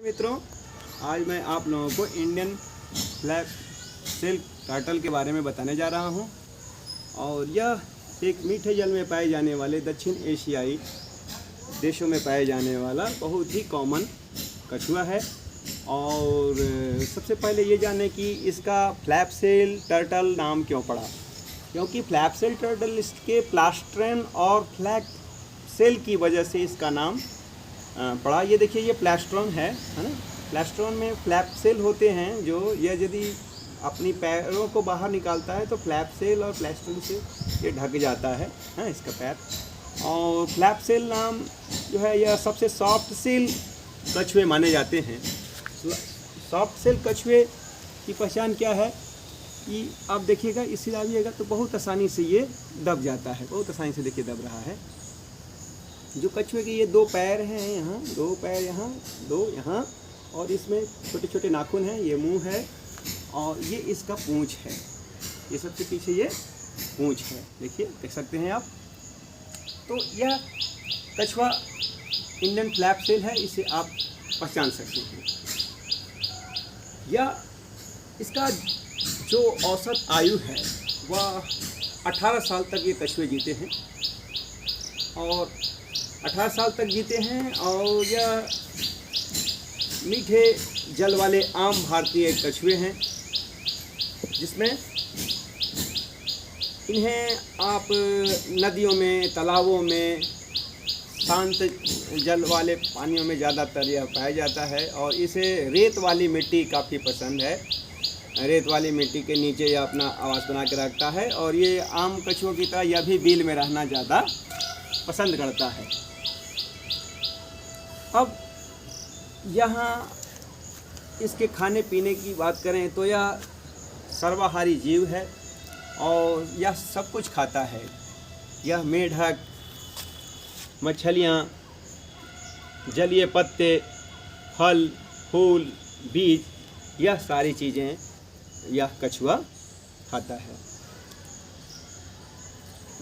मित्रों, आज मैं आप लोगों को इंडियन ब्लैक सेल टर्टल के बारे में बताने जा रहा हूं। और यह एक मीठे जल में पाए जाने वाले दक्षिण एशियाई देशों में पाए जाने वाला बहुत ही कॉमन कछुआ है। और सबसे पहले ये जाने कि इसका फ्लैप सेल टर्टल नाम क्यों पड़ा, क्योंकि फ्लैप सेल टर्टल इसके प्लास्ट्रेन और फ्लैप सेल की वजह से इसका नाम पड़ा। ये देखिए, ये प्लास्ट्रॉन है ना। प्लास्ट्रॉन में फ्लैप सेल होते हैं, जो यह यदि अपनी पैरों को बाहर निकालता है तो फ्लैप सेल और प्लास्ट्रॉन से ये ढक जाता है इसका पैर। और फ्लैप सेल नाम जो है, यह सबसे सॉफ्ट सेल कछुए माने जाते हैं। सॉफ्ट सेल कछुए की पहचान क्या है कि आप देखिएगा, इसे दाबिएगा तो बहुत आसानी से ये दब जाता है, बहुत आसानी से देखिए दब रहा है। जो कछुए के ये दो पैर हैं, यहाँ दो पैर, यहाँ दो, यहाँ, और इसमें छोटे छोटे नाखून हैं, ये मुंह है और ये इसका पूंछ है। ये सबसे पीछे ये पूंछ है, देखिए, देख सकते हैं आप। तो यह कछुआ इंडियन फ्लैप सेल है, इसे आप पहचान सकते हैं। यह इसका जो औसत आयु है वह 18 साल तक ये कछुए जीते हैं, और 18 साल तक जीते हैं। और यह मीठे जल वाले आम भारतीय कछुए हैं, जिसमें इन्हें आप नदियों में, तालाबों में, शांत जल वाले पानियों में ज़्यादातर यह पाया जाता है। और इसे रेत वाली मिट्टी काफ़ी पसंद है। रेत वाली मिट्टी के नीचे यह अपना आवास बना के रखता है, और ये आम कछुओं की तरह यह भी बिल में रहना ज़्यादा पसंद करता है। अब यहाँ इसके खाने पीने की बात करें तो यह सर्वाहारी जीव है, और यह सब कुछ खाता है। यह मेढक, मछलियाँ, जलीय पत्ते, फल, फूल, बीज, यह सारी चीज़ें यह कछुआ खाता है।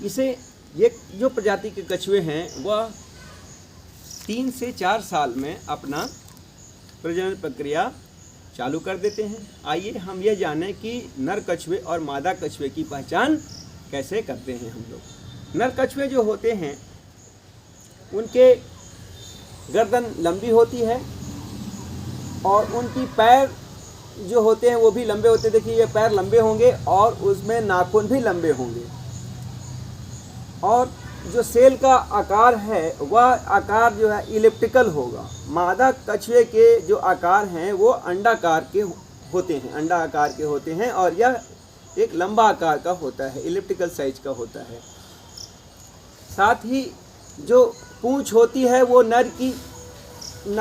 इसे ये जो प्रजाति के कछुए हैं वह 3 से 4 साल में अपना प्रजनन प्रक्रिया चालू कर देते हैं। आइए हम यह जानें कि नर कछुए और मादा कछुए की पहचान कैसे करते हैं हम लोग। नर कछुए जो होते हैं उनके गर्दन लंबी होती है, और उनकी पैर जो होते हैं वो भी लंबे होते हैं। देखिए, ये पैर लंबे होंगे और उसमें नाखून भी लंबे होंगे। और जो सेल का आकार है वह आकार जो है इलिप्टिकल होगा। मादा कछुए के जो आकार हैं वो अंडाकार के होते हैं, अंडा आकार के होते हैं, और यह एक लंबा आकार का होता है, इलिप्टिकल साइज का होता है। साथ ही जो पूंछ होती है वो नर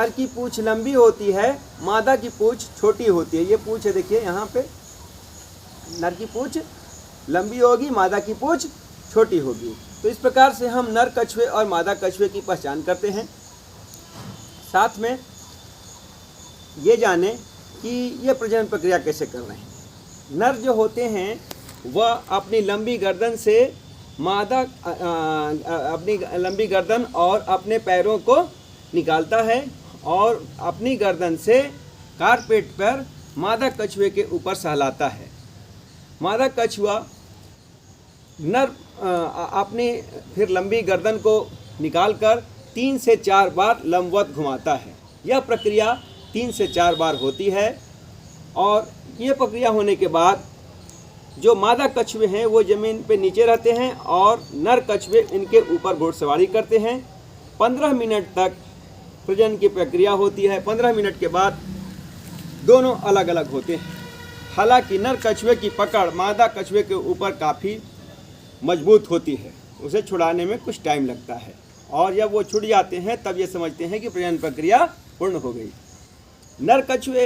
की पूंछ लंबी होती है, मादा की पूंछ छोटी होती है। ये पूंछ है, देखिए यहाँ पे, नर की पूंछ लंबी होगी, मादा की पूंछ छोटी होगी। तो इस प्रकार से हम नर कछुए और मादा कछुए की पहचान करते हैं। साथ में ये जानें कि ये प्रजनन प्रक्रिया कैसे कर रहे हैं। नर जो होते हैं वह अपनी लंबी गर्दन से अपनी लंबी गर्दन और अपने पैरों को निकालता है, और अपनी गर्दन से कारपेट पर मादा कछुए के ऊपर सहलाता है। मादा कछुआ नर अपनी फिर लंबी गर्दन को निकालकर 3 से 4 बार लंबवत घुमाता है। यह प्रक्रिया 3 से 4 बार होती है, और ये प्रक्रिया होने के बाद जो मादा कछुए हैं वो ज़मीन पे नीचे रहते हैं, और नर कछुए इनके ऊपर घुड़सवारी करते हैं। 15 मिनट तक प्रजनन की प्रक्रिया होती है। 15 मिनट के बाद दोनों अलग अलग होते हैं। हालांकि नर कछुए की पकड़ मादा कछुए के ऊपर काफ़ी मजबूत होती है, उसे छुड़ाने में कुछ टाइम लगता है, और जब वो छूट जाते हैं तब ये समझते हैं कि प्रजनन प्रक्रिया पूर्ण हो गई। नर कछुए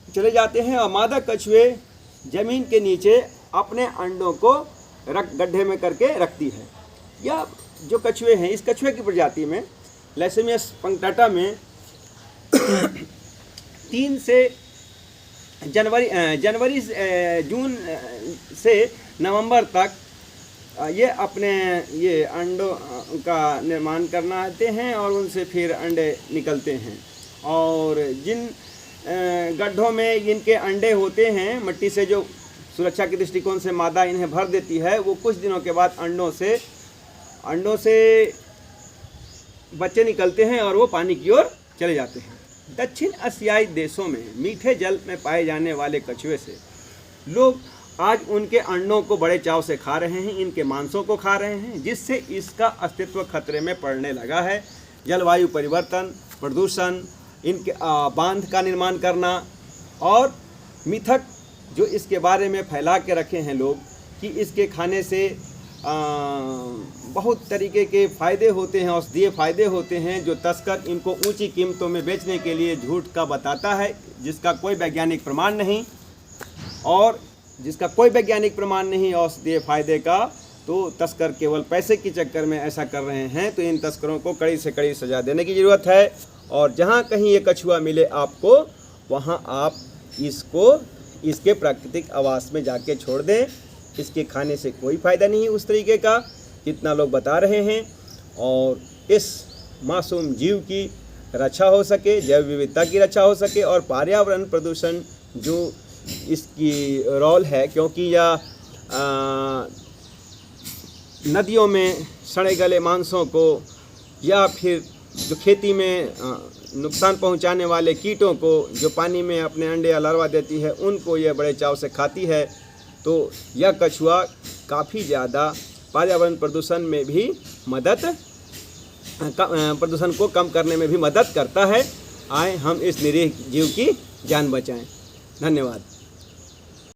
चले जाते हैं, और मादा कछुए ज़मीन के नीचे अपने अंडों को गड्ढे में करके रखती है। यह जो कछुए हैं, इस कछुए की प्रजाति में, लैसेमियस पंक्टाटा में 3 से जून से नवंबर तक ये अपने ये अंडों का निर्माण करना आते हैं, और उनसे फिर अंडे निकलते हैं। और जिन गड्ढों में इनके अंडे होते हैं, मिट्टी से जो सुरक्षा के दृष्टिकोण से मादा इन्हें भर देती है, वो कुछ दिनों के बाद अंडों से बच्चे निकलते हैं और वो पानी की ओर चले जाते हैं। दक्षिण एशियाई देशों में मीठे जल में पाए जाने वाले कछुए से लोग आज उनके अंडों को बड़े चाव से खा रहे हैं, इनके मांसों को खा रहे हैं, जिससे इसका अस्तित्व खतरे में पड़ने लगा है। जलवायु परिवर्तन, प्रदूषण, इनके बांध का निर्माण करना और मिथक जो इसके बारे में फैला के रखे हैं लोग कि इसके खाने से बहुत तरीके के फ़ायदे होते हैं, औषधीय फ़ायदे होते हैं, जो तस्कर इनको ऊंची कीमतों में बेचने के लिए झूठ का बताता है, जिसका कोई वैज्ञानिक प्रमाण नहीं औषधीय फ़ायदे का, तो तस्कर केवल पैसे के चक्कर में ऐसा कर रहे हैं। तो इन तस्करों को कड़ी से कड़ी सज़ा देने की ज़रूरत है। और जहाँ कहीं ये कछुआ मिले आपको, वहाँ आप इसको इसके प्राकृतिक आवास में जाके छोड़ दें। इसके खाने से कोई फ़ायदा नहीं उस तरीके का जितना लोग बता रहे हैं, और इस मासूम जीव की रक्षा हो सके, जैव विविधता की रक्षा हो सके, और पर्यावरण प्रदूषण जो इसकी रोल है, क्योंकि यह नदियों में सड़े गले मांसों को या फिर जो खेती में नुकसान पहुंचाने वाले कीटों को जो पानी में अपने अंडे या लार्वा देती है, उनको यह बड़े चाव से खाती है। तो यह कछुआ काफ़ी ज़्यादा पर्यावरण प्रदूषण को कम करने में भी मदद करता है। आए हम इस निरीह जीव की जान बचाएं। धन्यवाद।